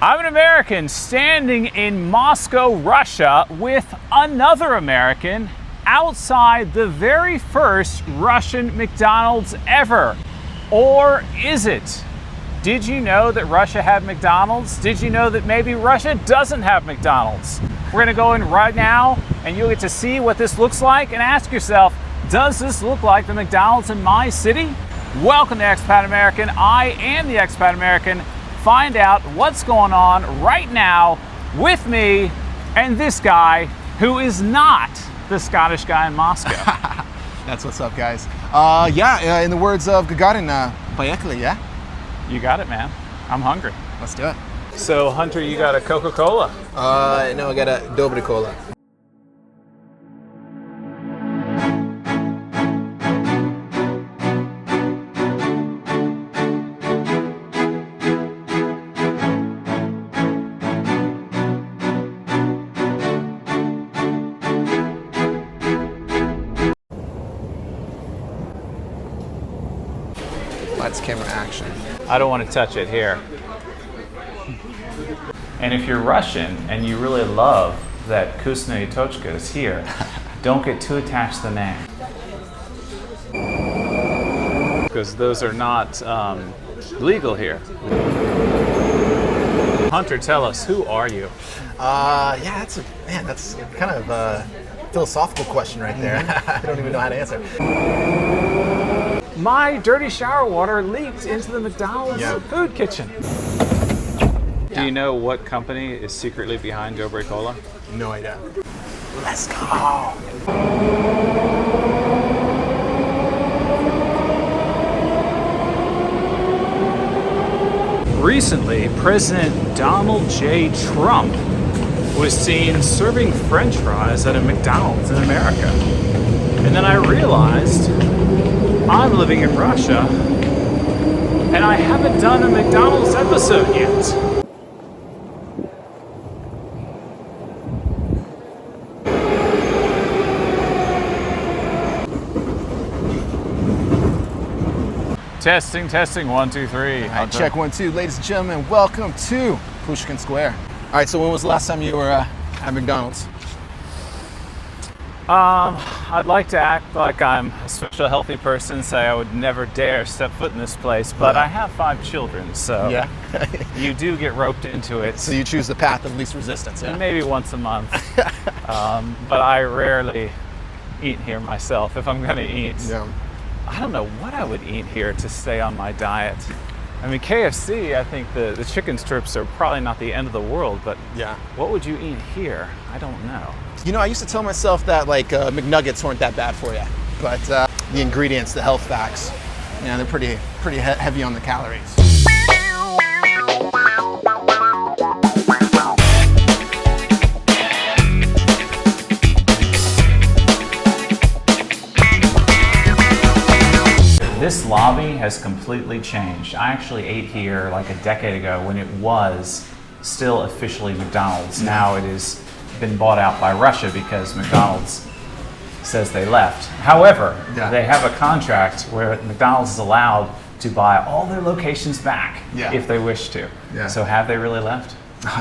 I'm an American standing in Moscow, Russia with another American outside the very first Russian McDonald's ever. Or is it? Did you know that Russia had McDonald's? Did you know that maybe Russia doesn't have McDonald's? We're gonna go in right now and you'll get to see what this looks like and ask yourself, does this look like the McDonald's in my city? Welcome to Expat American. I am the Expat American. Find out what's going on right now with me and this guy who is not the Scottish guy in Moscow. That's what's up, guys. In the words of Gagarin, Bayekli, yeah? You got it, man. I'm hungry. Let's do it. So, Hunter, you got a Coca-Cola? No, I got a Dobre Cola. Lights, camera, action. I don't want to touch it here. And if you're Russian and you really love that Vkusnoye Tochka is here, don't get too attached to the name. Because those are not legal here. Hunter, tell us, who are you? That's kind of a philosophical question right there. I don't even know how to answer. My dirty shower water leaked into the McDonald's food kitchen. Do you know what company is secretly behind Dobre Cola? No idea. Let's go. Recently, President Donald J. Trump was seen serving French fries at a McDonald's in America. And then I realized I'm living in Russia and I haven't done a McDonald's episode yet. Testing, 1, 2, 3. All right, check 1, 2. Ladies and gentlemen, welcome to Pushkin Square. All right, so when was the last time you were at McDonald's? I'd like to act like I'm a special healthy person, say I would never dare step foot in this place, but I have 5 children, so you do get roped into it. So you choose the path of least resistance, yeah? Maybe once a month, but I rarely eat here myself if I'm gonna eat. Yeah. I don't know what I would eat here to stay on my diet. I mean, KFC, I think the chicken strips are probably not the end of the world, but what would you eat here? I don't know. You know, I used to tell myself that McNuggets weren't that bad for you, but the ingredients, the health facts, they're pretty heavy on the calories. This lobby has completely changed. I actually ate here like a decade ago when it was still officially McDonald's. Now it has been bought out by Russia because McDonald's says they left. However, they have a contract where McDonald's is allowed to buy all their locations back if they wish to. So have they really left?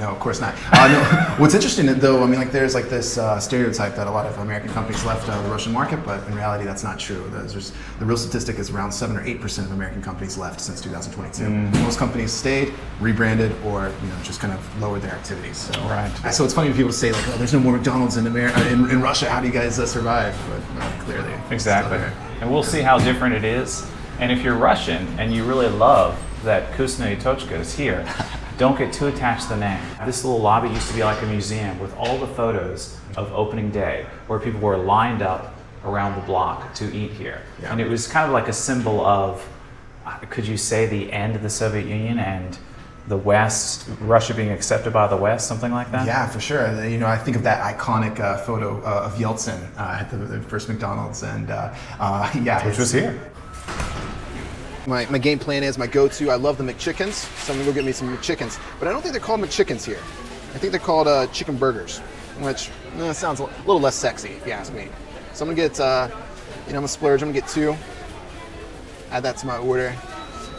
No, of course not. No. What's interesting though, I mean, there's this stereotype that a lot of American companies left the Russian market, but in reality that's not true. The real statistic is around 7 or 8% of American companies left since 2022. Most companies stayed, rebranded, or just kind of lowered their activities. So, so it's funny when people say oh, there's no more McDonald's in Russia. How do you guys survive? But clearly, exactly. And we'll see how different it is. And if you're Russian and you really love that Vkusnoye Tochka is here, don't get too attached to the name. This little lobby used to be like a museum with all the photos of opening day where people were lined up around the block to eat here. And it was kind of like a symbol of, could you say, the end of the Soviet Union and the West, Russia being accepted by the West, something like that? Yeah, for sure. I think of that iconic photo of Yeltsin at the first McDonald's, and which was here. My game plan is my go-to. I love the McChickens, so I'm gonna go get me some McChickens. But I don't think they're called McChickens here. I think they're called chicken burgers, which sounds a little less sexy if you ask me. So I'm gonna get, I'm gonna splurge. I'm gonna get 2. Add that to my order.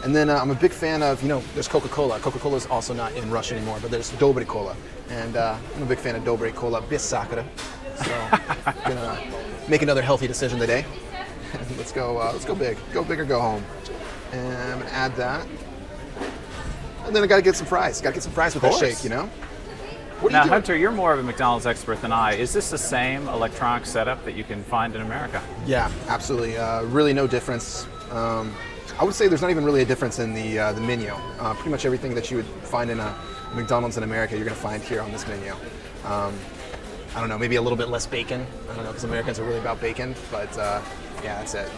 And then I'm a big fan of, there's Coca-Cola. Coca-Cola is also not in Russia anymore, but there's Dobre Cola. And I'm a big fan of Dobre Cola, без сахара. So I'm gonna make another healthy decision today. Let's go big. Go big or go home. And I'm gonna add that. And then I gotta get some fries. Gotta get some fries with that shake, What now, Hunter, you're more of a McDonald's expert than I. Is this the same electronic setup that you can find in America? Yeah, absolutely. Really no difference. I would say there's not even really a difference in the menu. Pretty much everything that you would find in a McDonald's in America, you're gonna find here on this menu. I don't know, maybe a little bit less bacon. I don't know, because Americans are really about bacon, but yeah, that's it.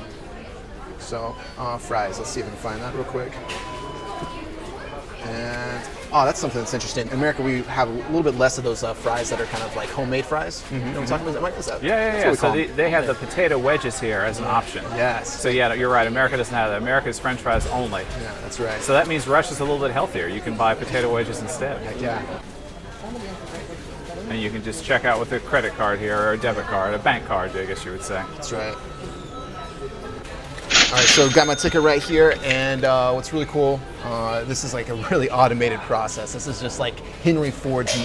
So, fries, let's see if we can find that real quick. And, that's something that's interesting. In America, we have a little bit less of those fries that are kind of like homemade fries. You know what I'm talking about? Is that? Yeah. So they have the potato wedges here as an option. Yes. So yeah, you're right. America doesn't have that. America's French fries only. Yeah, that's right. So that means Russia's a little bit healthier. You can buy potato wedges instead. Heck yeah. And you can just check out with a credit card here, or a debit card, a bank card, I guess you would say. That's right. All right, so I've got my ticket right here, and what's really cool, this is like a really automated process. This is just like Henry Ford's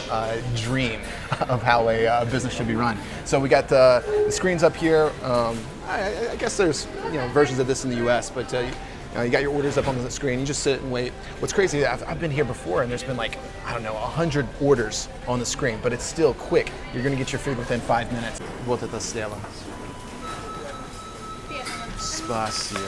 dream of how a business should be run. So we got the screens up here. I guess there's versions of this in the U.S., but you got your orders up on the screen. You just sit and wait. What's crazy, I've been here before, and there's been like, I don't know, 100 orders on the screen, but it's still quick. You're going to get your food within 5 minutes. Вот это сделано. Спасибо.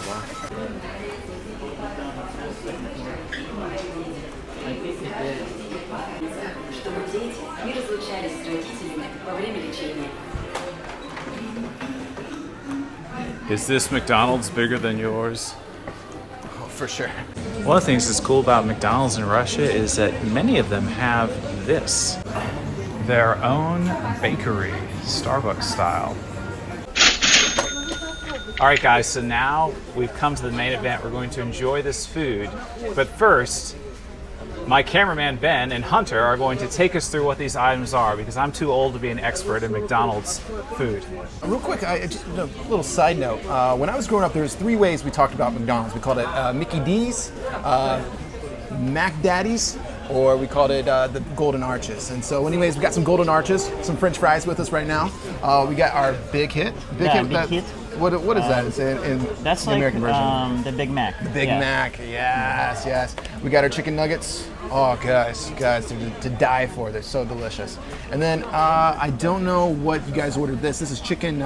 Чтобы дети не разлучались с родителями во время лечения. Is this McDonald's bigger than yours? Oh, for sure. One of the things that's cool about McDonald's in Russia is that many of them have this. Their own bakery, Starbucks style. All right, guys, so now we've come to the main event. We're going to enjoy this food. But first, my cameraman Ben and Hunter are going to take us through what these items are, because I'm too old to be an expert in McDonald's food. Real quick, just a little side note. When I was growing up, there was 3 ways we talked about McDonald's. We called it Mickey D's, Mac Daddy's, or we called it the Golden Arches. And so anyways, we got some Golden Arches, some French fries with us right now. We got our Big Hit. Big Hit. What is that? It's in that's the like American version. The Big Mac. The Big Mac, yes. We got our chicken nuggets. Oh, guys, they're to die for. They're so delicious. And then I don't know what you guys ordered. This is chicken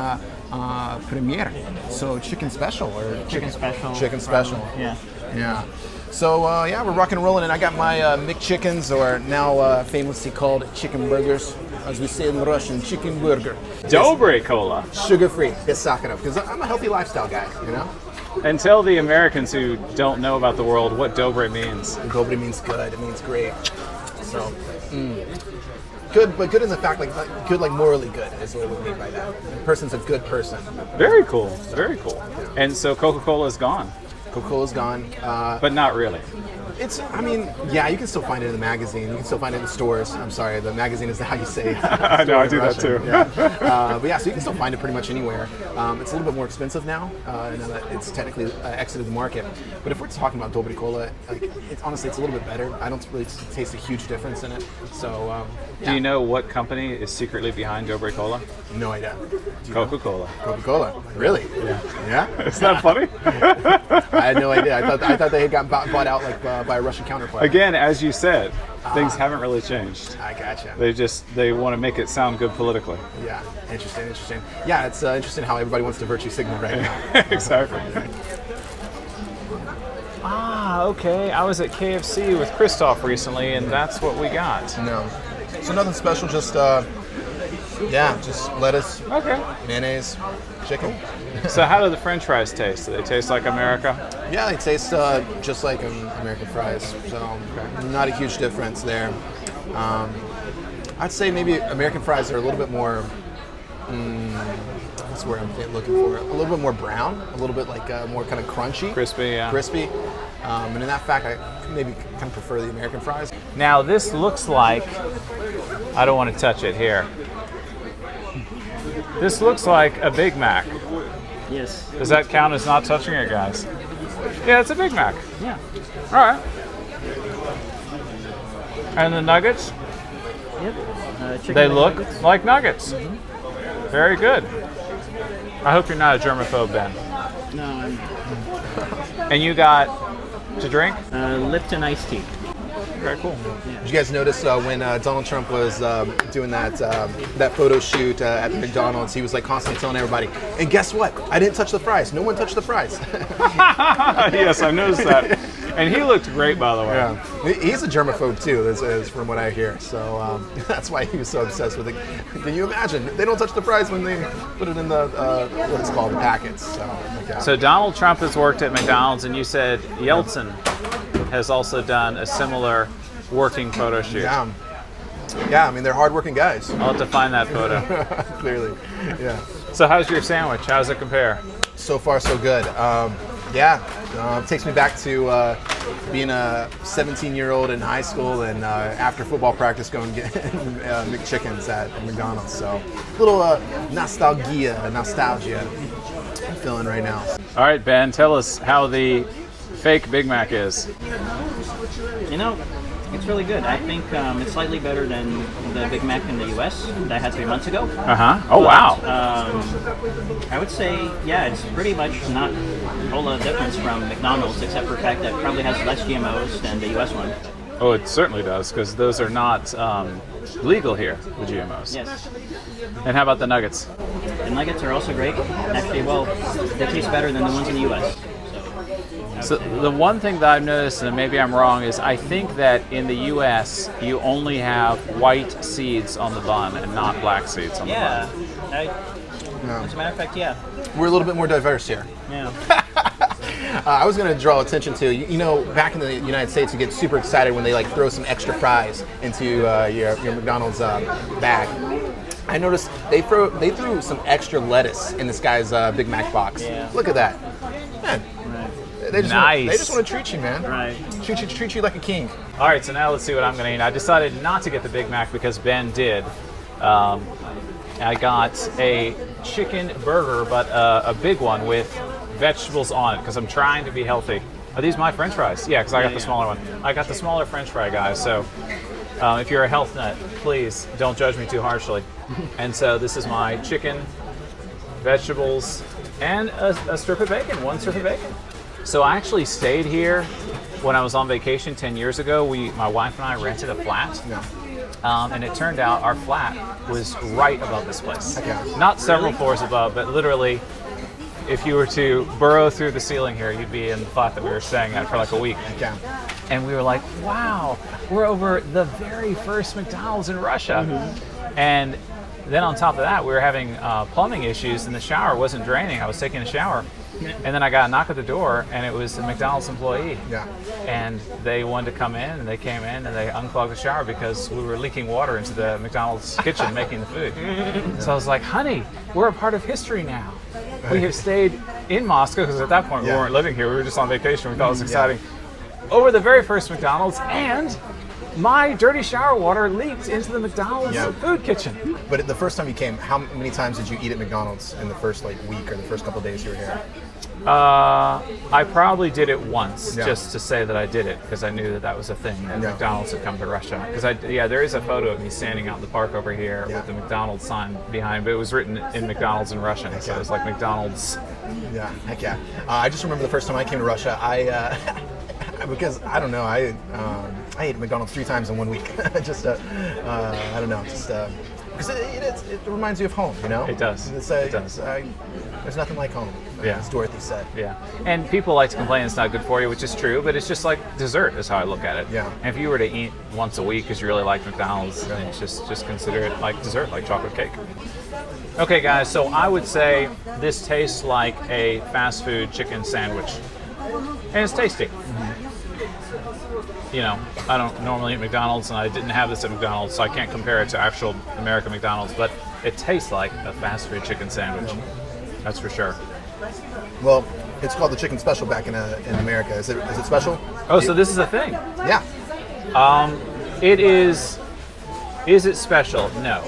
premier. So chicken special or Chicken special. Chicken special. Yeah. So we're rocking and rolling, and I got my McChickens, or now famously called chicken burgers, as we say in Russian, chicken burger. Dobre Cola. Sugar-free, без сахара, because I'm a healthy lifestyle guy, And tell the Americans who don't know about the world what Dobre means. Dobre means good. It means great. So, good, but good in the fact, like good, like morally good is what we mean by that. The person's a good person. Very cool. Very cool. And so Coca-Cola is gone. Coca-Cola's gone. But not really. You can still find it in the magazine. You can still find it in the stores. I'm sorry, the magazine is how you say it. I know, I do that too. So you can still find it pretty much anywhere. It's a little bit more expensive now. Now that it's technically exited the market. But if we're talking about Dobre Cola, honestly, it's a little bit better. I don't really taste a huge difference in it. So, Do you know what company is secretly behind Dobre Cola? No idea. Coca-Cola. Coca-Cola? Really? Yeah? Isn't that funny? I had no idea. I thought they had got bought out by a Russian counterpart. Again, as you said, things haven't really changed. I gotcha. They want to make it sound good politically. Yeah, interesting. Yeah, it's interesting how everybody wants to virtue signal right now. Exactly. Okay. I was at KFC with Christoph recently, and that's what we got. No. So nothing special, just lettuce, mayonnaise, chicken. So how do the French fries taste? Do they taste like America? Yeah, they taste just like American fries, so not a huge difference there. I'd say maybe American fries are a little bit more, what's the word I'm looking for? A little bit more brown, a little bit like more kind of crunchy. Crispy. And in that fact, I maybe kind of prefer the American fries. Now this looks like, I don't want to touch it here. This looks like a Big Mac. Yes. Does that count as not touching it, guys? Yeah, it's a Big Mac. Yeah. All right. And the nuggets, Yep. Chicken they leg look nuggets. like nuggets. Very good. I hope you're not a germaphobe, Ben. No, I'm And you got to drink? Lipton iced tea. Very cool. Did you guys notice when Donald Trump was doing that photo shoot at the McDonald's, he was like constantly telling everybody, and guess what? I didn't touch the fries. No one touched the fries. Yes, I noticed that. And he looked great, by the way. Yeah. He's a germaphobe too, is from what I hear. So that's why he was so obsessed with it. Can you imagine? They don't touch the fries when they put it in the, what it's called, the packets. So Donald Trump has worked at McDonald's, and you said Yeltsin has also done a similar working photo shoot. Yeah. Yeah, I mean, they're hardworking guys. I'll have to find that photo. Clearly. Yeah. So how's your sandwich? How does it compare? So far, so good. It takes me back to being a 17-year-old in high school and after football practice going and getting McChickens at McDonald's. So a little nostalgia I'm feeling right now. All right, Ben, tell us how the fake Big Mac is. You know, it's really good. I think it's slightly better than the Big Mac in the U.S. that I had 3 months ago. Uh-huh. Oh, wow. I would say, yeah, it's pretty much not a whole lot of difference from McDonald's, except for the fact that it probably has less GMOs than the U.S. one. Oh, it certainly does, because those are not legal here, the GMOs. Yes. And how about the nuggets? The nuggets are also great. Actually, well, they taste better than the ones in the U.S. So the one thing that I've noticed, and maybe I'm wrong, is I think that in the U.S. you only have white seeds on the bun and not black seeds on the bun. As a matter of fact, yeah. We're a little bit more diverse here. Yeah. I was going to draw attention to, you know, back in the United States, you get super excited when they like throw some extra fries into your McDonald's bag. I noticed they threw some extra lettuce in this guy's Big Mac box. Yeah. Look at that, man. They just Nice. they just want to treat you, man. Right. Treat you like a king. All right, so now let's see what I'm going to eat. I decided not to get the Big Mac because Ben did. I got a chicken burger, but a big one with vegetables on it because I'm trying to be healthy. Are these my French fries? Yeah, because I got the smaller one. I got the smaller French fry, guys. So if you're a health nut, please don't judge me too harshly. And so this is my chicken, vegetables, and a strip of bacon, one strip of bacon. So I actually stayed here when I was on vacation 10 years ago. My wife and I rented a flat. Yeah. And it turned out our flat was right above this place. Okay. Not several floors above, but literally, if you were to burrow through the ceiling here, you'd be in the flat that we were staying at for like a week. Okay. And we were like, wow, we're over the very first McDonald's in Russia. And then on top of that, we were having plumbing issues and the shower wasn't draining. I was taking a shower. And then I got a knock at the door, and it was a McDonald's employee. Yeah. And they wanted to come in, and they came in, and they unclogged the shower because we were leaking water into the McDonald's kitchen making the food. So I was like, honey, we're a part of history now. We have stayed in Moscow, because at that point we weren't living here. We were just on vacation. We thought it was exciting. Over the very first McDonald's, and my dirty shower water leaked into the McDonald's food kitchen. But the first time you came, how many times did you eat at McDonald's in the first week or the first couple of days you were here? I probably did it once just to say that I did it because I knew that was a thing that McDonald's had come to Russia. Because there is a photo of me standing out in the park over here with the McDonald's sign behind, but it was written in McDonald's in Russian, so it was like McDonald's. Yeah, heck yeah. I just remember the first time I came to Russia, because I don't know, I ate McDonald's 3 times in 1 week. Just I don't know, just because it reminds you of home, you know. It does. It does. There's nothing like home, as Dorothy said. Yeah, and people like to complain it's not good for you, which is true, but it's just like dessert is how I look at it. Yeah. And if you were to eat once a week because you really like McDonald's, then just consider it like dessert, like chocolate cake. Okay, guys, so I would say this tastes like a fast food chicken sandwich, and it's tasty. You know, I don't normally eat McDonald's, and I didn't have this at McDonald's, so I can't compare it to actual American McDonald's, but it tastes like a fast food chicken sandwich. That's for sure. Well, it's called the chicken special back in America. Is it special? Oh, so this is a thing? Yeah. It is. Is it special? No.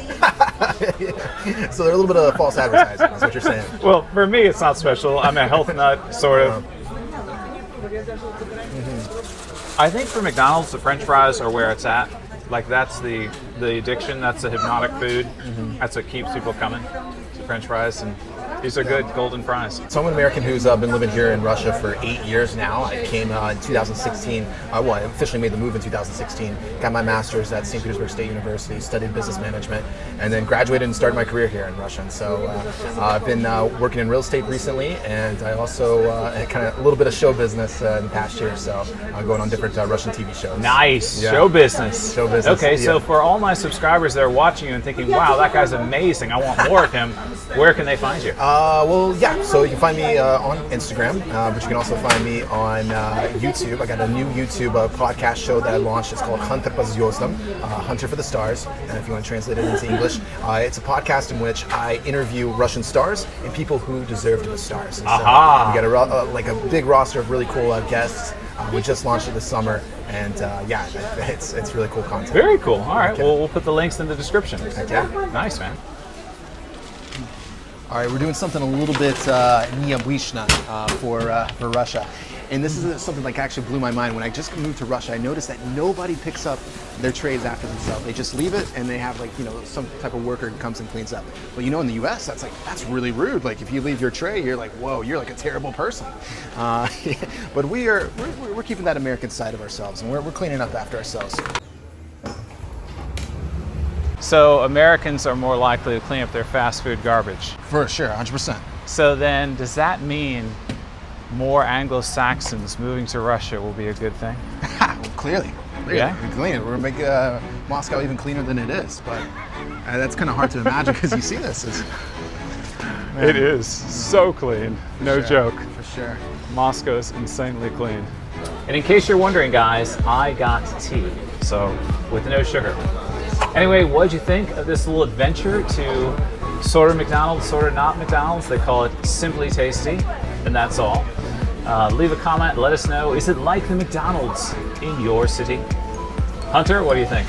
So they're a little bit of false advertising, is what you're saying. Well, for me, it's not special. I'm a health nut, sort of. I think for McDonald's, the French fries are where it's at. Like that's the addiction. That's the hypnotic food. That's what keeps people coming. The French fries, and these are good golden fries. So I'm an American who's been living here in Russia for 8 years now. I came in 2016. Well, I officially made the move in 2016. Got my master's at St. Petersburg State University, studied business management, and then graduated and started my career here in Russia. And so I've been working in real estate recently, and I also kind of a little bit of show business in the past year. So going on different Russian TV shows. Nice. Yeah. Show business. Show business. Okay, yeah. so for all my subscribers that are watching you and thinking, wow, that guy's amazing, I want more of him, where can they find you? Well, yeah, so you can find me on Instagram, but you can also find me on YouTube. I got a new YouTube podcast show that I launched. It's called Hunter по звездам, Hunter for the Stars, and if you want to translate it into English, it's a podcast in which I interview Russian stars and people who deserve to be stars. And so we got a big roster of really cool guests. We just launched it this summer, and yeah, it's really cool content. Very cool. All right, well, we'll put the links in the description. Yeah. Nice, man. All right, we're doing something a little bit необычно for Russia. And this is something like actually blew my mind. When I just moved to Russia, I noticed that nobody picks up their trays after themselves. They just leave it, and they have some type of worker who comes and cleans up. But in the U.S., that's really rude. Like if you leave your tray, you're like, whoa, you're like a terrible person. But we're keeping that American side of ourselves, and we're cleaning up after ourselves. So Americans are more likely to clean up their fast food garbage. For sure, 100%. So then, does that mean more Anglo-Saxons moving to Russia will be a good thing? Well, clearly. Yeah? We clean it. We're going to make Moscow even cleaner than it is. But that's kind of hard to imagine because you see this. It is so clean. No joke. For sure. Moscow's insanely clean. And in case you're wondering, guys, I got tea. So, with no sugar. Anyway, what'd you think of this little adventure to sort of McDonald's, sort of not McDonald's? They call it Simply Tasty, and that's all. Leave a comment, let us know. Is it like the McDonald's in your city? Hunter, what do you think?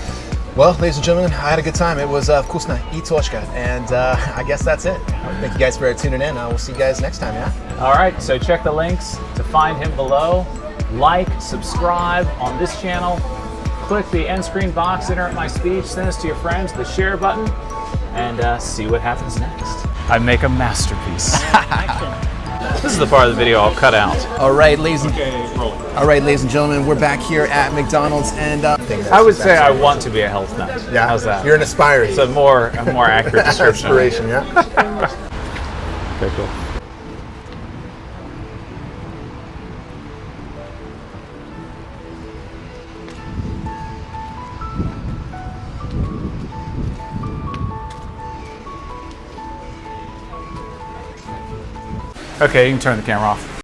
Well, ladies and gentlemen, I had a good time. It was вкусно и точка. And I guess that's it. Thank you guys for tuning in. We'll see you guys next time, yeah? All right, so check the links to find him below. Like, subscribe on this channel. Click the end screen box, enter my speech, send this to your friends, the share button, and see what happens next. I make a masterpiece. This is the part of the video I'll cut out. All right, ladies and gentlemen, we're back here at McDonald's, and I would say I want to be a health nut. Yeah, how's that? You're an aspiring. It's a more accurate description. Inspiration, yeah. Okay, cool. Okay, you can turn the camera off.